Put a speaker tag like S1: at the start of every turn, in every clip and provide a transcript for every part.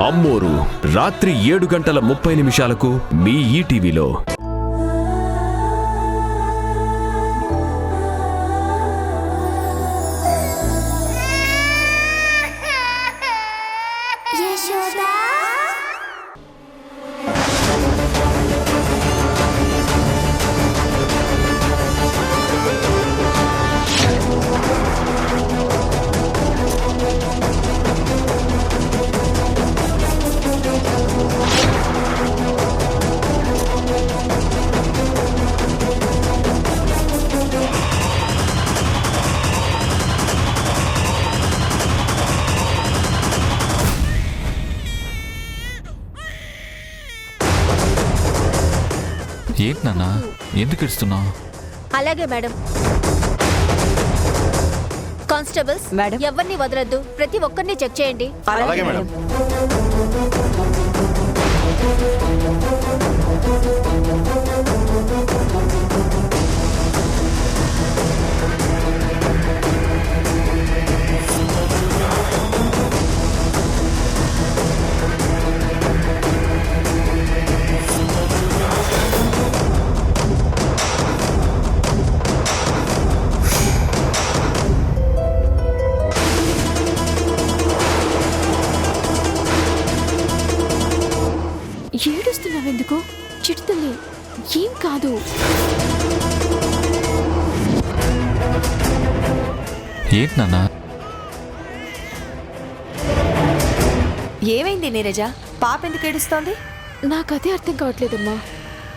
S1: అమ్మోరు రాత్రి 7:30 మీ ఈటీవీలో.
S2: ఏంటి నాన్న, ఎందుకు ఏడుస్తున్నావు?
S3: అలాగే మేడం. కానిస్టేబుల్స్ మేడం, ఎవరిని వదలొద్దు, ప్రతి ఒక్కరిని చెక్ చేయండి.
S4: అలాగే మేడం.
S5: ఏడుస్తున్నావెందుకు? చిడుతల్లి, ఏం కాదు.
S2: ఏంటి నాన్న?
S6: ఏమైంది నీరజ? పాప ఎందుకు ఏడుస్తోంది?
S5: నాకదే అర్థం కావట్లేదమ్మా.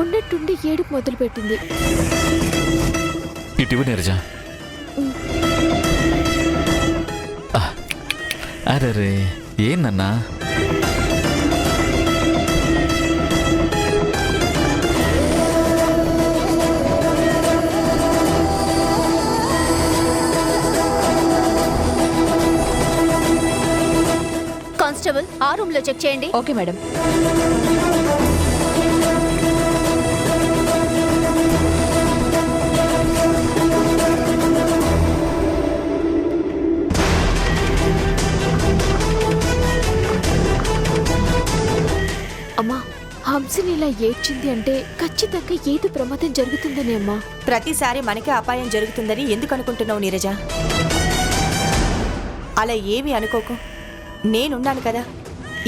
S5: ఉన్నట్టుండి ఏడుపు మొదలుపెట్టింది.
S2: ఇటీవ నీరజ. అరే ఏం నాన్నా?
S3: కానిస్టేబుల్, ఆ రూమ్ లో చెక్ చేయండి.
S6: Okay madam.
S5: అమ్మా, హంసిని ఇలా ఏడ్చింది అంటే ఖచ్చితంగా ఏదో ప్రమాదం జరుగుతుందని అమ్మా.
S6: ప్రతిసారి మనకే అపాయం జరుగుతుందని ఎందుకు అనుకుంటున్నావు నీరజ? అలా ఏమీ అనుకోకు, నేనున్నాను కదా,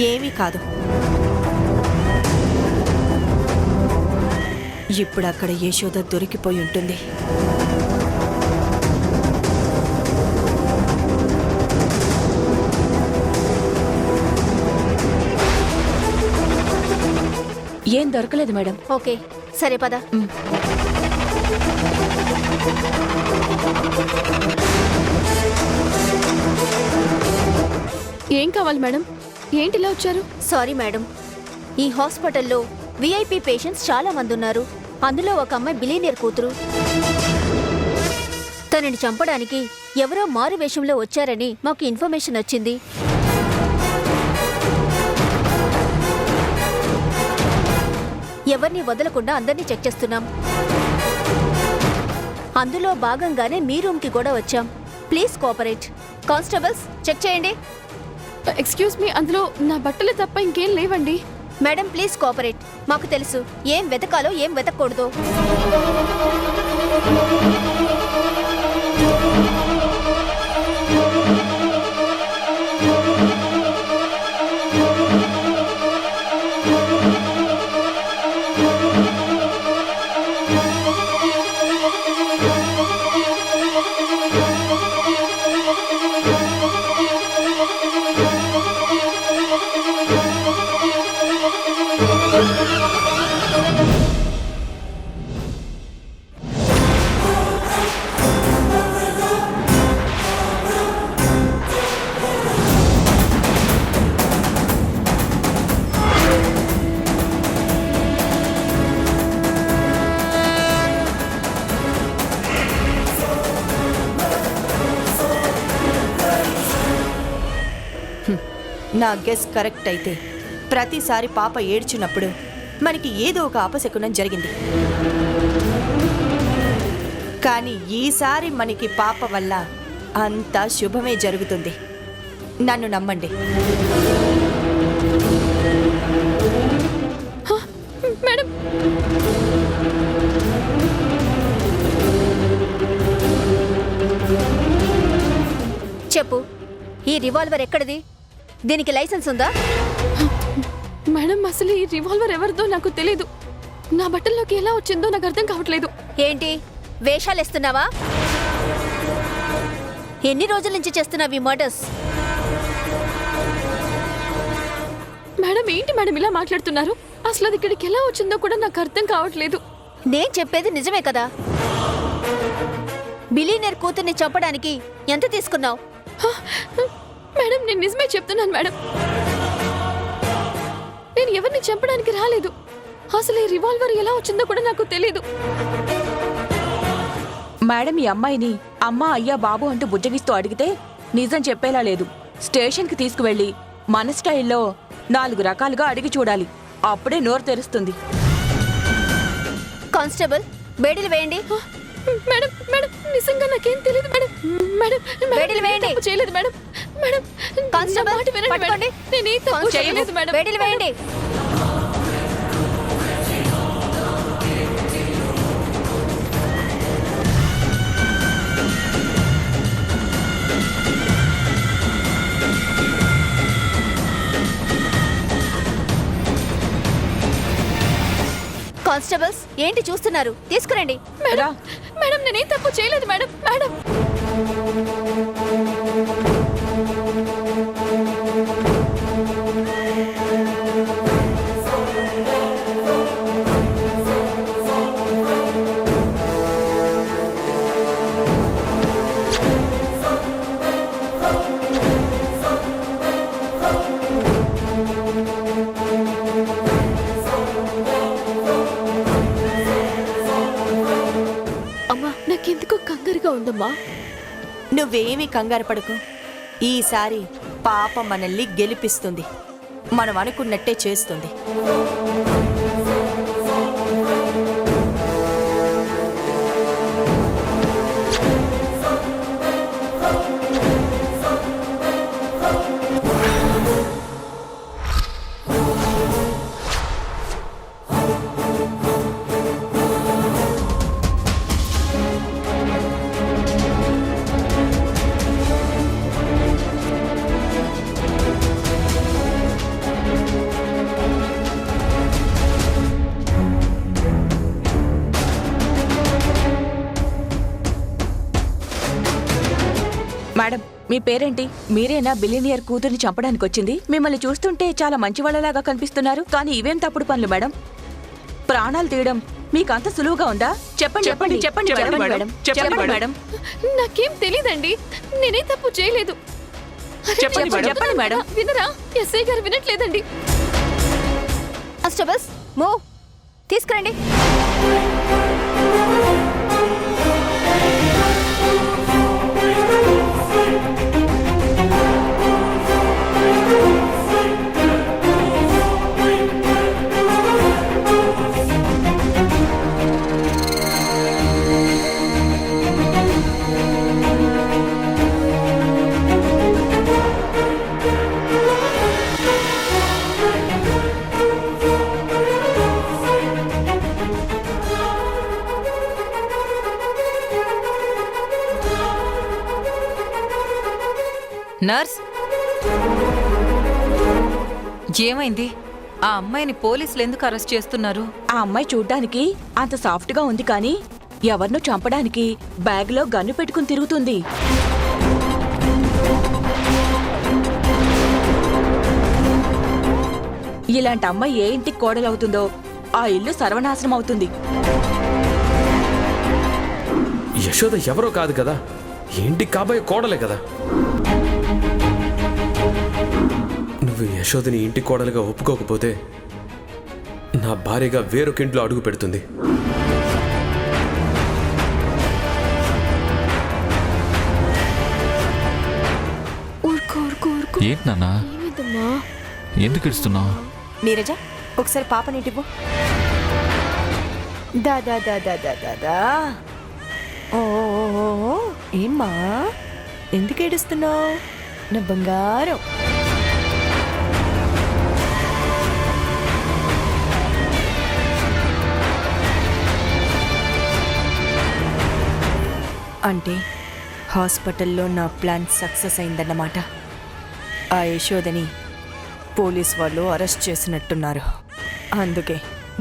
S6: ఏమీ కాదు. ఇప్పుడు అక్కడ యశోద దొరికిపోయి ఉంటుంది.
S3: ఏం దొరకలేదు మేడం. ఓకే, సరే పద.
S5: ఏం కావాలి మేడం? ఏంటిలా వచ్చారు?
S3: సారీ మేడం, ఈ హాస్పిటల్లో విఐపి పేషెంట్స్ చాలా మంది ఉన్నారు. అందులో ఒక అమ్మాయి బిలియనీర్ కూతురు. తనని చంపడానికి ఎవరో మారు వేషంలో వచ్చారని మాకు ఇన్ఫర్మేషన్ వచ్చింది. ఎవరిని వదలకుండా అందరినీ చెక్ చేస్తున్నాం. అందులో భాగంగానే మీ రూమ్కి కూడా వచ్చాం. Please cooperate. కానిస్టేబుల్స్, చెక్ చేయండి.
S5: ఎక్స్క్యూజ్ మీ, అందులో నా బట్టలు తప్ప ఇంకేం లేవండి.
S3: Madam, please cooperate. మాకు తెలుసు ఏం వెతకాలో ఏం వెతకూడదు.
S6: నా గెస్ కరెక్ట్ అయితే ప్రతిసారి పాప ఏడ్చినప్పుడు మనకి ఏదో ఒక అపశకునం జరిగింది. కానీ ఈసారి మనకి పాప వల్ల అంతా శుభమే జరుగుతుంది. నన్ను నమ్మండి.
S5: మేడం,
S3: చెప్పు, ఈ రివాల్వర్ ఎక్కడిది? దీనికి లైసెన్స్ ఉందా?
S5: మేడం అసలు ఈ రివాల్వర్ ఎవరిదో నాకు తెలీదు. నా బట్టల్లోకి ఎలా వచ్చిందో నాకు అర్థం కావట్లేదు.
S3: ఏంటి వేషాలేస్తున్నావా? ఎన్ని రోజుల నుంచి చేస్తున్నావు ఈ మర్డర్స్?
S5: మేడం ఏంటి మేడం ఇలా మాట్లాడుతున్నారు? అసలు అది ఇక్కడికి ఎలా వచ్చిందో కూడా నాకు అర్థం కావట్లేదు.
S3: నేను చెప్పేది నిజమే కదా. బిలీనియర్ కూతుర్ని చంపడానికి ఎంత తీసుకున్నావు?
S5: మేడం నేను నిజమే చెప్తున్నాను మేడం. నేను ఎవరిని చంపడానికి రాలేదు. అసలు ఈ రివాల్వర్ ఎలా వచ్చిందో కూడా నాకు తెలీదు.
S4: మేడం ఈ అమ్మాయిని అమ్మా అయ్యా బాబు అంటూ బుజ్జగిస్తూ అడిగితే నిజం చెప్పేలా లేదు. స్టేషన్కి తీసుకువెళ్ళి మన స్టైల్లో 4 రకాలుగా అడిగి చూడాలి. అప్పుడే నోరు తెరుస్తుంది.
S3: కానిస్టేబుల్, బేడీలు వేయండి.
S5: మేడం మేడం నిజంగా నాకేం తెలియదు మేడం. మేడం
S3: బేడీలు వేయండి.
S5: తప్పు చేయలేదు మేడం. మేడం
S3: కానిస్టేబుల్,
S5: నా మాట వినండి మేడం.
S3: పట్టుకోండి.
S5: నేనేం తప్పు చేయలేదు మేడం.
S3: బేడీలు వేయండి. కానిస్టేబుల్స్, ఏంటి చూస్తున్నారు? తీసుకురండి.
S5: మేడం మేడం నేనేం తప్పు చేయలేదు మేడం. మేడం అమ్మా నాకెందుకో కంగారుగా ఉందమ్మా.
S6: నువ్వేమీ కంగారు పడకు. ఈసారి పాప మనల్ని గెలిపిస్తుంది. మనం అనుకున్నట్టే చేస్తుంది.
S4: మేడం మీ పేరేంటి? మీరేనా బిలినియర్ కూతుర్ని చంపడానికి వచ్చింది? మిమ్మల్ని చూస్తుంటే చాలా మంచివాళ్ళలాగా కనిపిస్తున్నారు. కానీ ఇవేం తప్పుడు పనులు మేడం? ప్రాణాలు తీయడం మీకు అంత సులువుగా ఉందా? చెప్పండి చెప్పండి చెప్పండి మేడం. చెప్పండి మేడం.
S5: నాకేం తెలీదండి. నేనేం తప్పు చేయలేదు. చెప్పండి మేడం. వినరా? ఎస్ఐ గారు వినట్లేదండి.
S3: Constables, move. తీసుకురండి.
S7: నర్స్, ఏమైంది? ఆ అమ్మాయిని పోలీసులు ఎందుకు అరెస్ట్ చేస్తున్నారు?
S4: ఆ అమ్మాయి చూడ్డానికి అంత సాఫ్ట్గా ఉంది కానీ ఎవరినో చంపడానికి బ్యాగ్లో గన్ను పెట్టుకుని తిరుగుతుంది. ఇలాంటి అమ్మాయి ఏ ఇంటికి కోడలవుతుందో ఆ ఇల్లు సర్వనాశనం అవుతుంది.
S1: యశోద ఎవరో కాదు కదా, ఏంటి కాబోయే కోడలే కదా. నువ్వు యశోదని ఇంటి కోడలుగా ఒప్పుకోకపోతే నా భార్యగా వేరొక ఇంట్లో అడుగు పెడుతుంది.
S2: ఏంటి నాన్నా?
S5: ఏమైందమ్మా?
S2: ఎందుకు ఇస్తున్నావు?
S6: నీరజ, ఒకసారి పాప నీటివ్వు. దా దా దా దా దా దా దా. ఓ ఏమ్మా, ఎందుకు ఏడుస్తున్నావు? నా బంగారం. అంటే హాస్పిటల్లో నా ప్లాన్ సక్సెస్ అయిందన్నమాట. ఆ యశోదని పోలీస్ వాళ్ళు అరెస్ట్ చేసినట్టున్నారు. అందుకే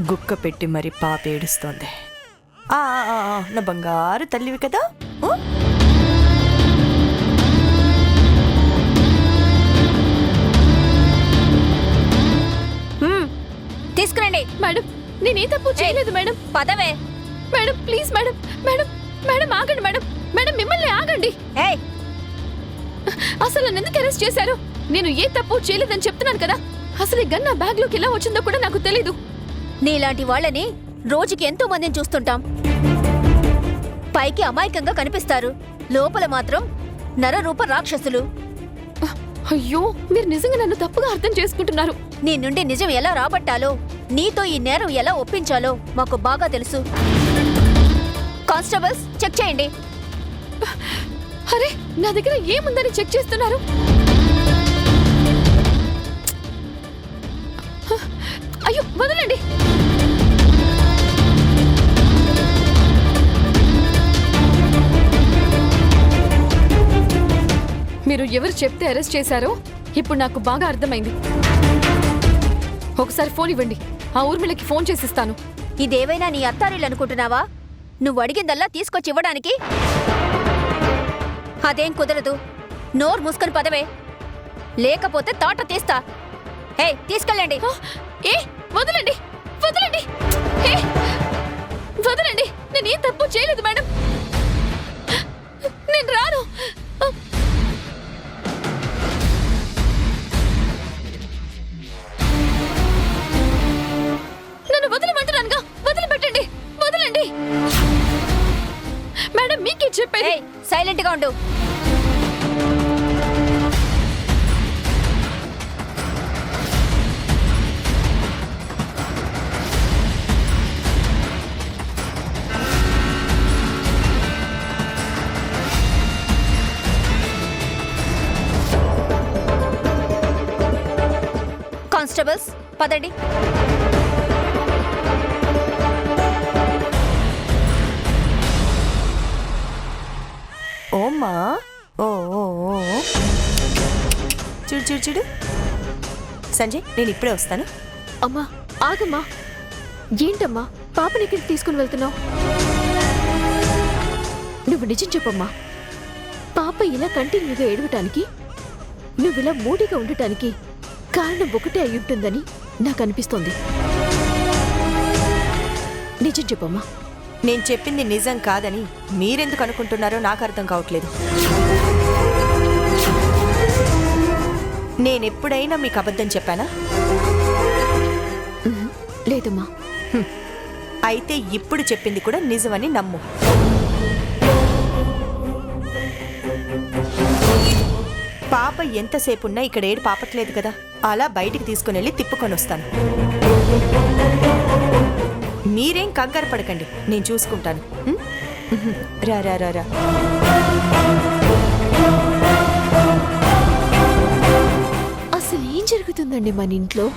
S6: గుక్క పెట్టి మరి పాప ఏడుస్తోంది. నా బంగారు తల్లివి కదా.
S3: తీసుకురండి.
S5: మేడం నేనే తప్పు చేయలేదు మేడం.
S3: పదవే.
S5: Madam please madam. Madam madam ఆగండి మేడం. మేడం మిమ్మల్ని ఆగండి.
S3: ఏయ్,
S5: అసలు నన్ను ఎందుకు అరెస్ట్ చేశారు? నేను ఏ తప్పు చేయలేదని చెప్తున్నాను కదా. అసలు ఈ గన్ నా బ్యాగ్ లోకి ఎలా వచ్చిందో కూడా నాకు తెలీదు.
S3: నీలాంటి వాళ్ళని రోజుకి ఎంతో మందిని చూస్తుంటాం. పైకి అమాయకంగా కనిపిస్తారు, లోపల మాత్రం నరరూప రాక్షసులు.
S5: అయ్యో మీరు నిజంగా నన్ను తప్పుగా అర్థం చేసుకుంటున్నారు.
S3: నీ నుండి నిజం ఎలా రాబట్టాలో, నీతో ఈ నేరం ఎలా ఒప్పించాలో మాకు బాగా తెలుసు. కానిస్టేబుల్స్ చెక్ చేయండి.
S5: అరే నా దగ్గర ఏముందని చెక్ చేస్తున్నారు? అయ్యో వదలండి. మీరు ఎవరు చెప్తే అరెస్ట్ చేశారో ఇప్పుడు నాకు బాగా అర్థమైంది. ఒకసారి ఫోన్ ఇవ్వండి, ఆ ఊర్మిళకి ఫోన్ చేసిస్తాను.
S3: ఇదేవైనా నీ అత్తారిల్లు అనుకుంటున్నావా? నువ్వు అడిగిందల్లా తీసుకొచ్చి ఇవ్వడానికి? అదేం కుదరదు. నోరు మూసుకొని పదవే, లేకపోతే తాట తీస్తా. తీసుకెళ్ళండి.
S5: ఏ వదలండి, వదలండి, వదలండి. నేనేం తప్పు చేయలేదు మేడం. నేను రాను. నన్ను వదలమంటున్నానుగా, వదిలిపెట్టండి, వదలండి. మేడం మీకే చెప్పేది.
S3: సైలెంట్ గా ఉండు. కానిస్టేబుల్స్ పదండి.
S6: ఓమ్మా, ఓ చూడు చూడు చూడు. సంజయ్ నేను ఇప్పుడే వస్తాను.
S5: అమ్మా ఆగమ్మా. ఏంటమ్మా పాపని ఇక్కడికి తీసుకుని వెళ్తున్నావు? నువ్వు నిజం చెప్పమ్మా. పాప ఇలా కంటిన్యూగా ఏడవటానికి, నువ్వు ఇలా మూడిగా ఉండటానికి కారణం ఒకటే అయి ఉంటుందని నాకు అనిపిస్తోంది. నిజం చెప్పమ్మా.
S6: నేను చెప్పింది నిజం కాదని మీరెందుకు అనుకుంటున్నారో నాకు అర్థం కావట్లేదు. నేనెప్పుడైనా మీకు అబద్ధం చెప్పానా?
S5: లేదమ్మా.
S6: అయితే ఇప్పుడు చెప్పింది కూడా నిజమని నమ్ము. పాప ఎంతసేపు ఉన్నా ఇక్కడ ఏడు పాపట్లేదు కదా, అలా బయటికి తీసుకుని వెళ్ళి తిప్పుకొని వస్తాను. మీరేం కంగారు పడకండి, నేను చూసుకుంటాను. రా రా రా రా.
S5: అసలు ఏం జరుగుతుందండి మన ఇంట్లో?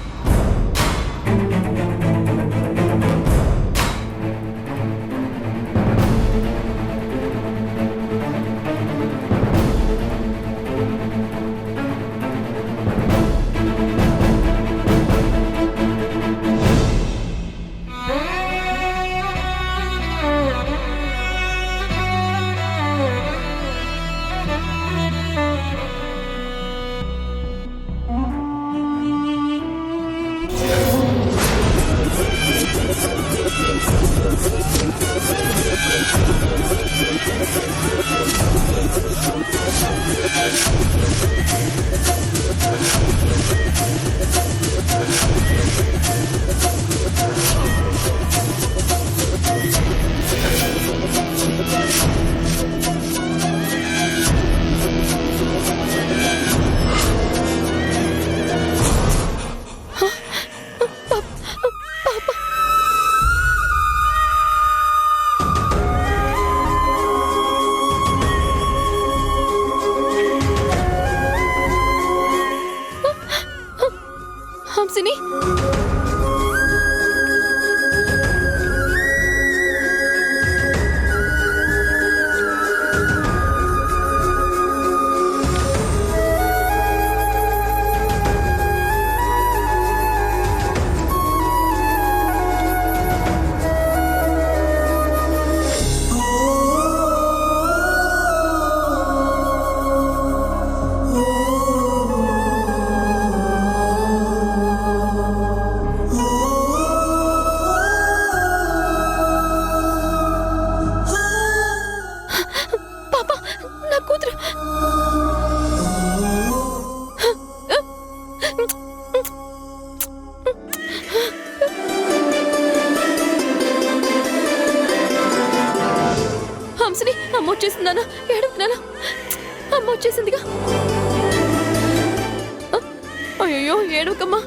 S5: అయ్యో ఏడవకమ్మా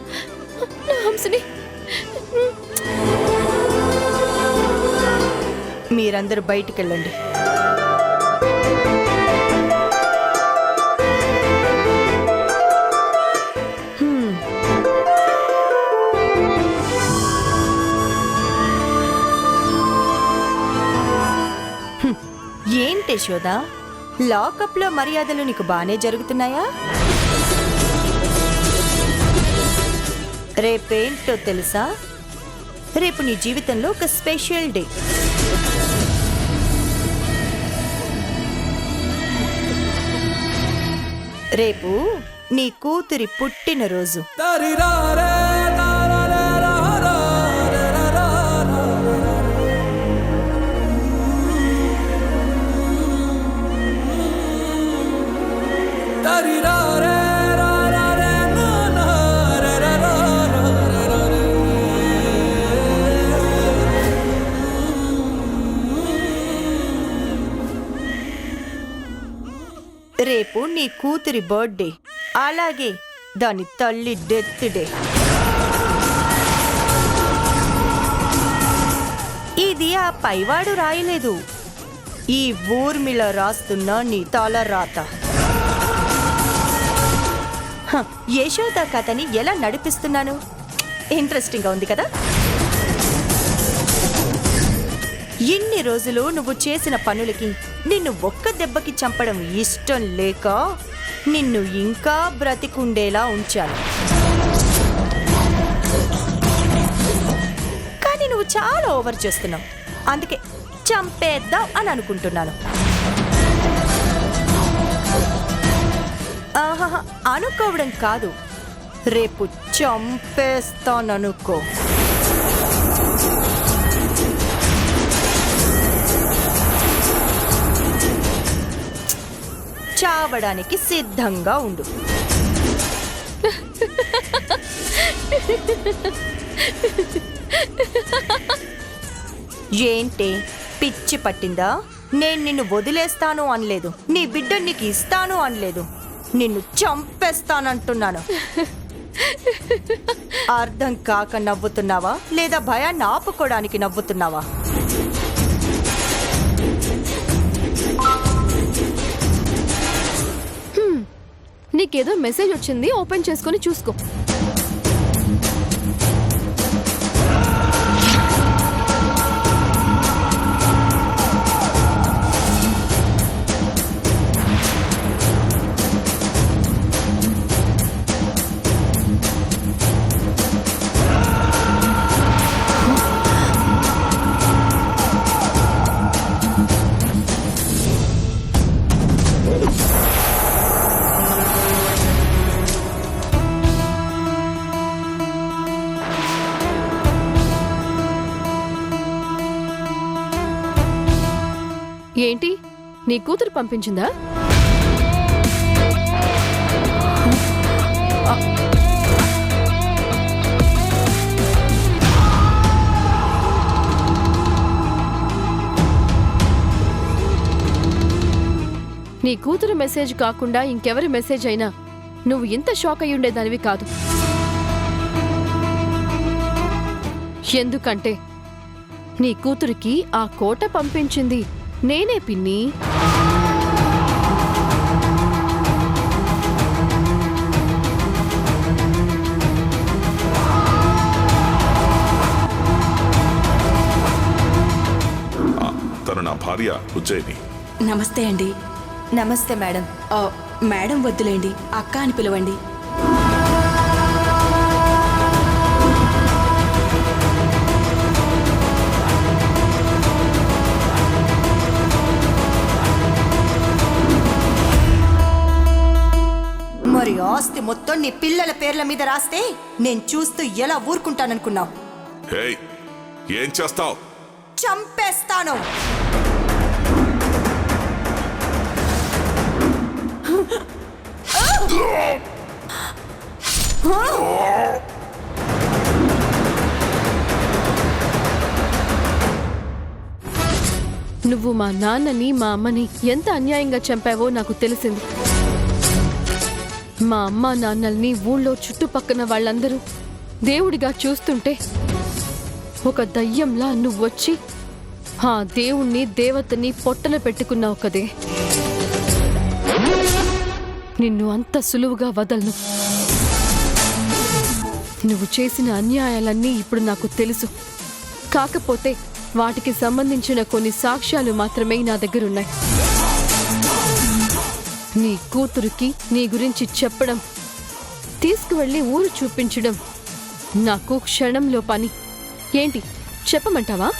S5: నా హంసని.
S6: మీరందరూ బయటికి వెళ్ళండి. ఏంటి యశోద, లాకప్లో మర్యాదలు నీకు బానే జరుగుతున్నాయా? రేపేంటో తెలుసా? రేపు నీ జీవితంలో ఒక స్పెషల్ డే. రేపు నీ కూతురి పుట్టినరోజు. రేపు నీ కూతురి బర్త్డే, అలాగే దాని తల్లి డెత్ డే. ఇది ఆ పైవాడు రాయలేదు, ఈ ఊర్మిళ రాస్తున్న నీ తల రాత. యశోద కథని ఎలా నడిపిస్తున్నాను? ఇంట్రెస్టింగ్గా ఉంది కదా? ఇన్ని రోజులు నువ్వు చేసిన పనులకి నిన్ను ఒక్క దెబ్బకి చంపడం ఇష్టం లేక నిన్ను ఇంకా బ్రతికుండేలా ఉంచాను. కానీ నువ్వు చాలా ఓవర్ చేస్తున్నావు, అందుకే చంపేద్దాం అని అనుకుంటున్నాను. ఆహా, అనుకోవడం కాదు, రేపు చంపేస్తాననుకో. చావడానికి సిద్ధంగా ఉండు. ఏంటి పిచ్చి పట్టిందా? నేను నిన్ను వదిలేస్తాను అనలేదు, నీ బిడ్డ నీకు ఇస్తాను అనలేదు, నిన్ను చంపేస్తానంటున్నాను. అర్థం కాక నవ్వుతున్నావా లేదా భయాన్ని ఆపుకోవడానికి నవ్వుతున్నావా?
S5: నీకేదో మెసేజ్ వచ్చింది, ఓపెన్ చేసుకొని చూసుకో. ఏంటి నీ కూతురు పంపించిందా? నీ కూతురు మెసేజ్ కాకుండా ఇంకెవరి మెసేజ్ అయినా నువ్వు ఇంత షాక్ అయి ఉండేదానివి కాదు. ఎందుకంటే నీ కూతురికి ఆ కోట పంపించింది నేనే పిన్ని.
S8: తను నా భార్య ఉజ్జయిని.
S4: నమస్తే అండి.
S6: నమస్తే మేడం.
S4: మేడం వద్దులేండి, అక్క అని పిలవండి.
S6: మరి ఆస్తి మొత్తం నీ పిల్లల పేర్ల మీద రాస్తే నేను చూస్తూ ఎలా ఊరుకుంటాననుకున్నావు?
S8: హేయ్, ఏం చేస్తావు?
S6: చంపేస్తాను.
S5: నువ్వు మా నాన్నని మా అమ్మని ఎంత అన్యాయంగా చంపావో నాకు తెలిసింది. మా అమ్మా నాన్నల్ని ఊళ్ళో చుట్టుపక్కన వాళ్ళందరూ దేవుడిగా చూస్తుంటే ఒక దయ్యంలా నువ్వొచ్చి ఆ దేవుణ్ణి దేవతని పొట్టన పెట్టుకున్నావు కదే. నిన్ను అంత సులువుగా వదలను. నువ్వు చేసిన అన్యాయాలన్నీ ఇప్పుడు నాకు తెలుసు. కాకపోతే వాటికి సంబంధించిన కొన్ని సాక్ష్యాలు మాత్రమే నా దగ్గరున్నాయి. నీ కూతురికి నీ గురించి చెప్పడం, తీసుకువెళ్ళి ఊరు చూపించడం నాకు క్షణంలో పని. ఏంటి చెప్పమంటావా?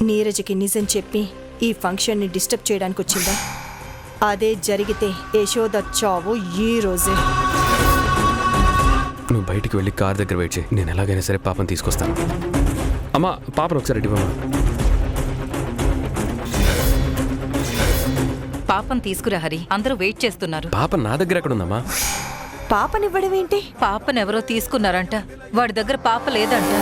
S6: నీరజకి నిజం చెప్పి ఈ ఫంక్షన్ని డిస్టర్బ్ చేయడానికి వచ్చిందా? అదే జరిగితే యశోద చావు ఈ రోజే.
S1: నువ్వు బయటికి వెళ్ళి కార్ దగ్గర వెయిట్ చేయి. నేను ఎలాగైనా సరే పాపను తీసుకొస్తాను. అమ్మా, పాపను ఒకసారి ఇవ్వమ్మా.
S7: పాపం తీసుకురా హరి, అందరూ వెయిట్ చేస్తున్నారు.
S1: పాప నా దగ్గర ఎక్కడ ఉందమ్మా?
S6: పాపనివ్వడం ఏంటి?
S7: పాపనెవరో తీసుకున్నారంట. వాడి దగ్గర పాప లేదంట.